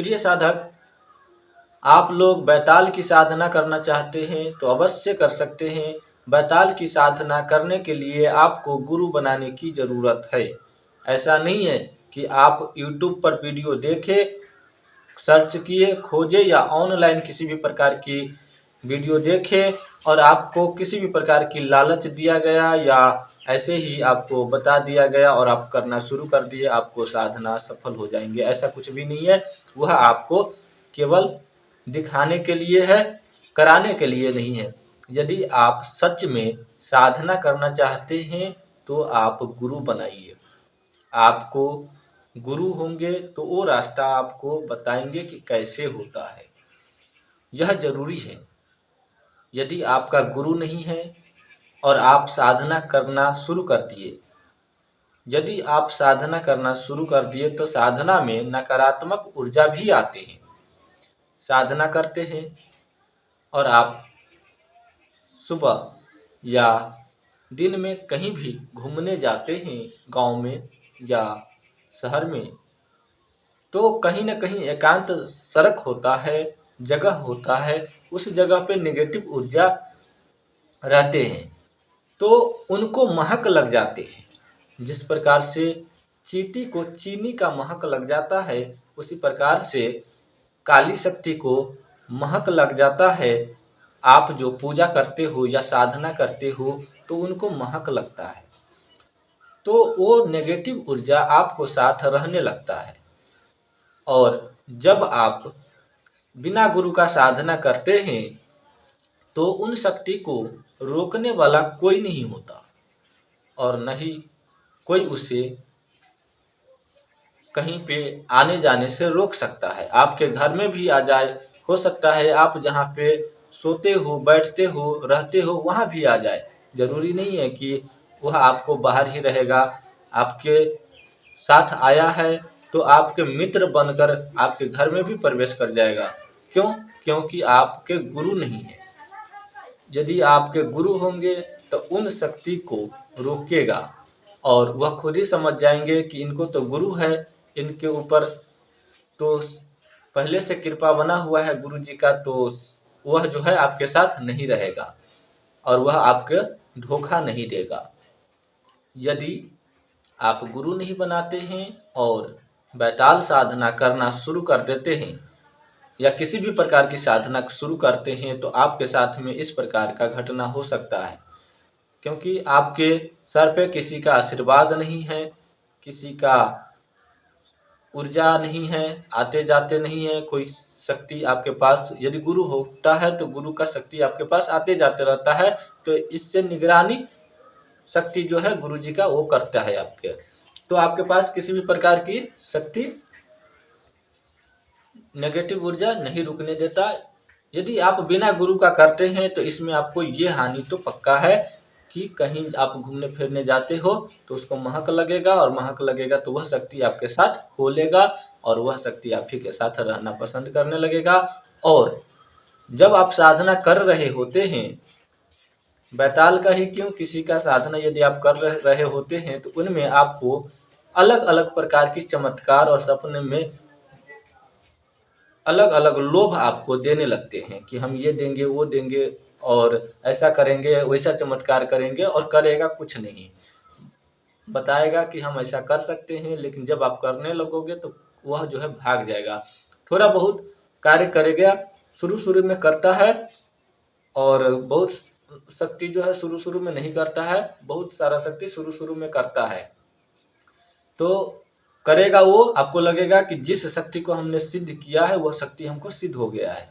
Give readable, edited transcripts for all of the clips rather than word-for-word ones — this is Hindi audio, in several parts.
प्रिय साधक, आप लोग बैताल की साधना करना चाहते हैं तो अवश्य कर सकते हैं। बैताल की साधना करने के लिए आपको गुरु बनाने की ज़रूरत है। ऐसा नहीं है कि आप YouTube पर वीडियो देखे, सर्च किए, खोजे या ऑनलाइन किसी भी प्रकार की वीडियो देखे और आपको किसी भी प्रकार की लालच दिया गया या ऐसे ही आपको बता दिया गया और आप करना शुरू कर दिए, आपको साधना सफल हो जाएंगे। ऐसा कुछ भी नहीं है। वह आपको केवल दिखाने के लिए है, कराने के लिए नहीं है। यदि आप सच में साधना करना चाहते हैं तो आप गुरु बनाइए। आपको गुरु होंगे तो वो रास्ता आपको बताएंगे कि कैसे होता है। यह जरूरी है। यदि आपका गुरु नहीं है और आप साधना करना शुरू कर दिए, यदि आप साधना करना शुरू कर दिए तो साधना में नकारात्मक ऊर्जा भी आते हैं। साधना करते हैं और आप सुबह या दिन में कहीं भी घूमने जाते हैं, गांव में या शहर में, तो कहीं ना कहीं एकांत सड़क होता है, जगह होता है, उस जगह पे नेगेटिव ऊर्जा रहते हैं तो उनको महक लग जाते हैं। जिस प्रकार से चींटी को चीनी का महक लग जाता है, उसी प्रकार से काली शक्ति को महक लग जाता है। आप जो पूजा करते हो या साधना करते हो तो उनको महक लगता है, तो वो नेगेटिव ऊर्जा आपको साथ रहने लगता है। और जब आप बिना गुरु का साधना करते हैं तो उन शक्ति को रोकने वाला कोई नहीं होता और न ही कोई उसे कहीं पे आने जाने से रोक सकता है। आपके घर में भी आ जाए, हो सकता है आप जहाँ पे सोते हो, बैठते हो, रहते हो वहाँ भी आ जाए। जरूरी नहीं है कि वह आपको बाहर ही रहेगा। आपके साथ आया है तो आपके मित्र बनकर आपके घर में भी प्रवेश कर जाएगा। क्यों? क्योंकि आपके गुरु नहीं है। यदि आपके गुरु होंगे तो उन शक्ति को रोकेगा और वह खुद ही समझ जाएंगे कि इनको तो गुरु है, इनके ऊपर तो पहले से कृपा बना हुआ है गुरु जी का, तो वह जो है आपके साथ नहीं रहेगा और वह आपके धोखा नहीं देगा। यदि आप गुरु नहीं बनाते हैं और बैताल साधना करना शुरू कर देते हैं या किसी भी प्रकार की साधना शुरू करते हैं तो आपके साथ में इस प्रकार का घटना हो सकता है। क्योंकि आपके सर पे किसी का आशीर्वाद नहीं है, किसी का ऊर्जा नहीं है, आते जाते नहीं है कोई शक्ति आपके पास। यदि गुरु होता है तो गुरु का शक्ति आपके पास आते जाते रहता है, तो इससे निगरानी शक्ति जो है गुरु जी का वो करता है आपके, तो आपके पास किसी भी प्रकार की शक्ति नेगेटिव ऊर्जा नहीं रुकने देता। यदि आप बिना गुरु का करते हैं तो इसमें आपको ये हानि तो पक्का है कि कहीं आप घूमने फिरने जाते हो तो उसको महक लगेगा और महक लगेगा तो वह शक्ति आपके साथ खोलेगा और वह शक्ति आप ही के साथ रहना पसंद करने लगेगा। और जब आप साधना कर रहे होते हैं, बैताल का ही क्यों, किसी का साधना यदि आप कर रहे होते हैं तो उनमें आपको अलग अलग प्रकार की चमत्कार और सपने में अलग अलग लोभ आपको देने लगते हैं कि हम ये देंगे, वो देंगे और ऐसा करेंगे, वैसा चमत्कार करेंगे, और करेगा कुछ नहीं। बताएगा कि हम ऐसा कर सकते हैं, लेकिन जब आप करने लगोगे तो वह जो है भाग जाएगा। थोड़ा बहुत कार्य करेगा, शुरू शुरू में करता है और बहुत शक्ति जो है शुरू शुरू में नहीं करता है, बहुत सारा शक्ति शुरू शुरू में करता है। तो करेगा वो, आपको लगेगा कि जिस शक्ति को हमने सिद्ध किया है वह शक्ति हमको सिद्ध हो गया है,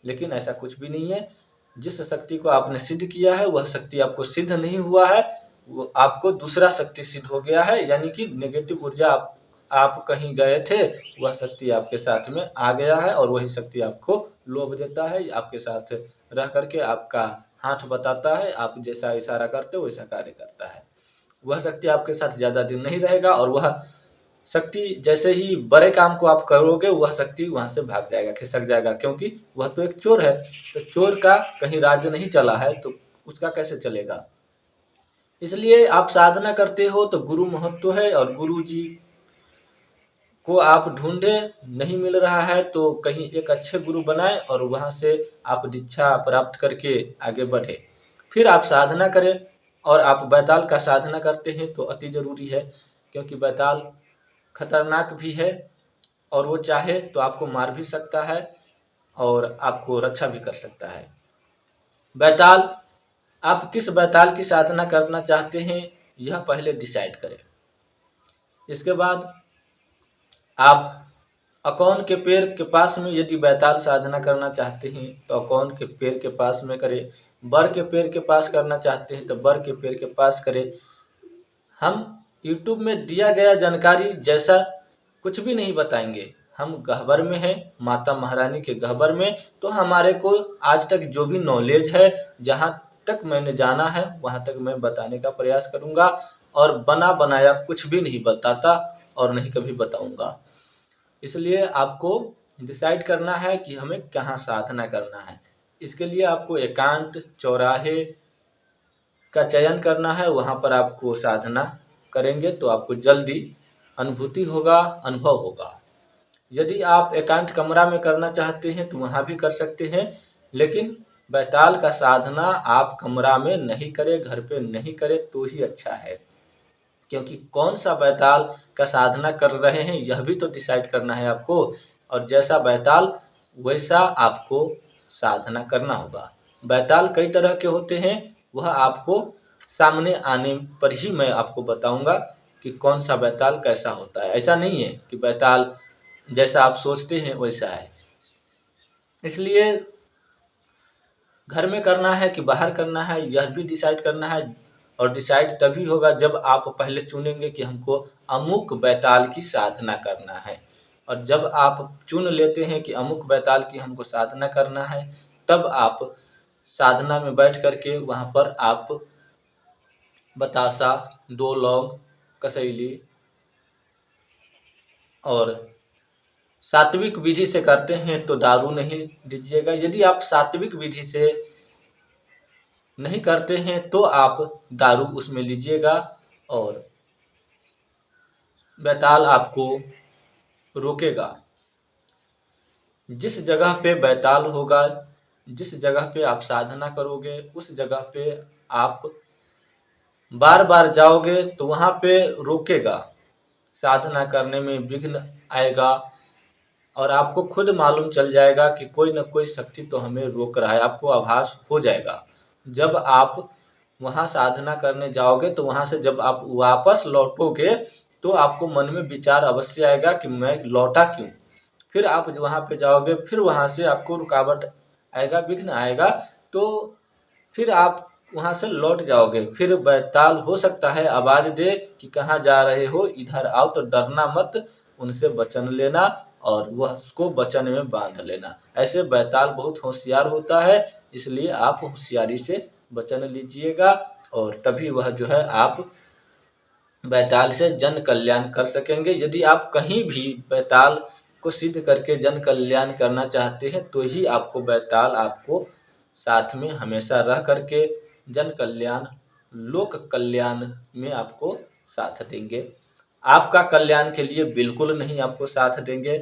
लेकिन ऐसा कुछ भी नहीं है। जिस शक्ति को आपने सिद्ध किया है वह शक्ति आपको सिद्ध नहीं हुआ है, वो आपको दूसरा शक्ति सिद्ध हो गया है। यानी कि नेगेटिव ऊर्जा आप कहीं गए थे, वह शक्ति आपके साथ में आ गया है और वही शक्ति आपको लोभ देता है, आपके साथ रह करके आपका हाथ बताता है, आप जैसा इशारा करते हो वैसा कार्य करता है। वह शक्ति आपके साथ ज़्यादा दिन नहीं रहेगा और वह शक्ति जैसे ही बड़े काम को आप करोगे वह शक्ति वहाँ से भाग जाएगा, खिसक जाएगा, क्योंकि वह तो एक चोर है। तो चोर का कहीं राज्य नहीं चला है तो उसका कैसे चलेगा। इसलिए आप साधना करते हो तो गुरु महत्व है और गुरु जी को आप ढूंढे, नहीं मिल रहा है तो कहीं एक अच्छे गुरु बनाएं और वहाँ से आप दीक्षा प्राप्त करके आगे बढ़े। फिर आप साधना करें, और आप बैताल का साधना करते हैं तो अति ज़रूरी है, क्योंकि बैताल खतरनाक भी है और वो चाहे तो आपको मार भी सकता है और आपको रक्षा भी कर सकता है। बैताल, आप किस बैताल की साधना करना चाहते हैं यह पहले डिसाइड करें। इसके बाद आप अकौन के पेड़ के पास में यदि बैताल साधना करना चाहते हैं तो अकौन के पेड़ के पास में करें। बर के पेड़ के पास करना चाहते हैं तो बर के पेड़ के पास करें। हम यूट्यूब में दिया गया जानकारी जैसा कुछ भी नहीं बताएंगे। हम गह्वर में हैं, माता महारानी के गह्वर में, तो हमारे को आज तक जो भी नॉलेज है, जहाँ तक मैंने जाना है वहाँ तक मैं बताने का प्रयास करूँगा, और बना बनाया कुछ भी नहीं बताता और नहीं कभी बताऊँगा। इसलिए आपको डिसाइड करना है कि हमें कहाँ साधना करना है। इसके लिए आपको एकांत चौराहे का चयन करना है, वहाँ पर आपको साधना करेंगे तो आपको जल्दी अनुभूति होगा, अनुभव होगा। यदि आप एकांत कमरा में करना चाहते हैं तो वहाँ भी कर सकते हैं, लेकिन बैताल का साधना आप कमरा में नहीं करें, घर पे नहीं करें तो ही अच्छा है। क्योंकि कौन सा बैताल का साधना कर रहे हैं यह भी तो डिसाइड करना है आपको, और जैसा बैताल वैसा आपको साधना करना होगा। बैताल कई तरह के होते हैं, वह आपको सामने आने पर ही मैं आपको बताऊंगा कि कौन सा बैताल कैसा होता है। ऐसा नहीं है कि बैताल जैसा आप सोचते हैं वैसा है। इसलिए घर में करना है कि बाहर करना है यह भी डिसाइड करना है, और डिसाइड तभी होगा जब आप पहले चुनेंगे कि हमको अमुक बैताल की साधना करना है। और जब आप चुन लेते हैं कि अमुक बैताल की हमको साधना करना है, तब आप साधना में बैठ करके वहाँ पर आप बतासा, दो लौंग, कसैली और सात्विक विधि से करते हैं तो दारू नहीं लीजिएगा। यदि आप सात्विक विधि से नहीं करते हैं तो आप दारू उसमें लीजिएगा, और बैताल आपको रोकेगा। जिस जगह पे बैताल होगा, जिस जगह पे आप साधना करोगे, उस जगह पे आप बार बार जाओगे तो वहाँ पे रोकेगा, साधना करने में विघ्न आएगा, और आपको खुद मालूम चल जाएगा कि कोई न कोई शक्ति तो हमें रोक रहा है। आपको आभास हो जाएगा। जब आप वहाँ साधना करने जाओगे तो वहाँ से जब आप वापस लौटोगे तो आपको मन में विचार अवश्य आएगा कि मैं लौटा क्यों। फिर आप वहाँ पे जाओगे, फिर वहाँ से आपको रुकावट आएगा, विघ्न आएगा, तो फिर आप वहाँ से लौट जाओगे। फिर बैताल हो सकता है आवाज दे कि कहाँ जा रहे हो, इधर आओ, तो डरना मत, उनसे वचन लेना और वह उसको वचन में बांध लेना। ऐसे बैताल बहुत होशियार होता है, इसलिए आप होशियारी से वचन लीजिएगा, और तभी वह जो है आप बैताल से जन कल्याण कर सकेंगे। यदि आप कहीं भी बैताल को सिद्ध करके जन कल्याण करना चाहते हैं तो ही आपको बैताल आपको साथ में हमेशा रह करके जन कल्याण, लोक कल्याण में आपको साथ देंगे। आपका कल्याण के लिए बिल्कुल नहीं आपको साथ देंगे।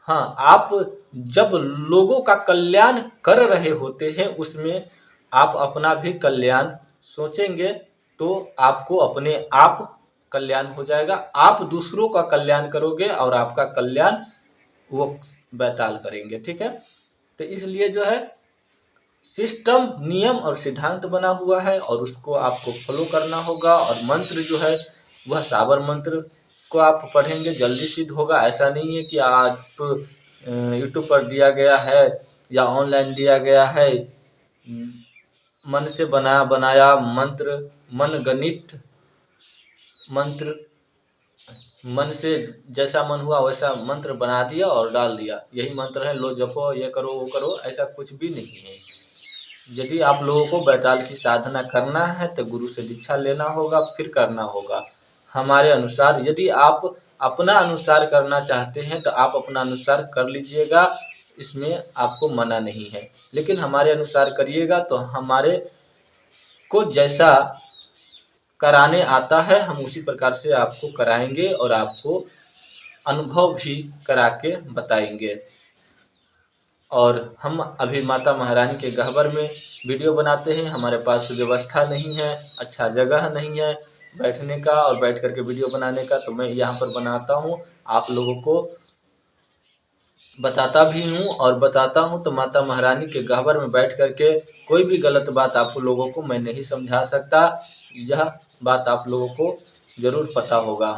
हाँ, आप जब लोगों का कल्याण कर रहे होते हैं उसमें आप अपना भी कल्याण सोचेंगे तो आपको अपने आप कल्याण हो जाएगा। आप दूसरों का कल्याण करोगे और आपका कल्याण वो बैताल करेंगे। ठीक है, तो इसलिए जो है सिस्टम, नियम और सिद्धांत बना हुआ है और उसको आपको फॉलो करना होगा। और मंत्र जो है वह साबर मंत्र को आप पढ़ेंगे जल्दी सिद्ध होगा। ऐसा नहीं है कि आज तो यूट्यूब पर दिया गया है या ऑनलाइन दिया गया है, मन से बनाया मंत्र, मन गणित मंत्र, मन से जैसा मन हुआ वैसा मंत्र बना दिया और डाल दिया, यही मंत्र है, लो जपो, ये करो वो करो, ऐसा कुछ भी नहीं है। यदि आप लोगों को बैताल की साधना करना है तो गुरु से दीक्षा लेना होगा, फिर करना होगा हमारे अनुसार। यदि आप अपना अनुसार करना चाहते हैं तो आप अपना अनुसार कर लीजिएगा, इसमें आपको मना नहीं है। लेकिन हमारे अनुसार करिएगा तो हमारे को जैसा कराने आता है हम उसी प्रकार से आपको कराएंगे और आपको अनुभव भी करा के बताएंगे। और हम अभी माता महारानी के गह्वर में वीडियो बनाते हैं, हमारे पास व्यवस्था नहीं है, अच्छा जगह नहीं है बैठने का और बैठ करके वीडियो बनाने का, तो मैं यहाँ पर बनाता हूँ, आप लोगों को बताता भी हूँ। और बताता हूँ तो माता महारानी के गह्वर में बैठ करके कोई भी गलत बात आप लोगों को मैं नहीं समझा सकता, यह बात आप लोगों को ज़रूर पता होगा।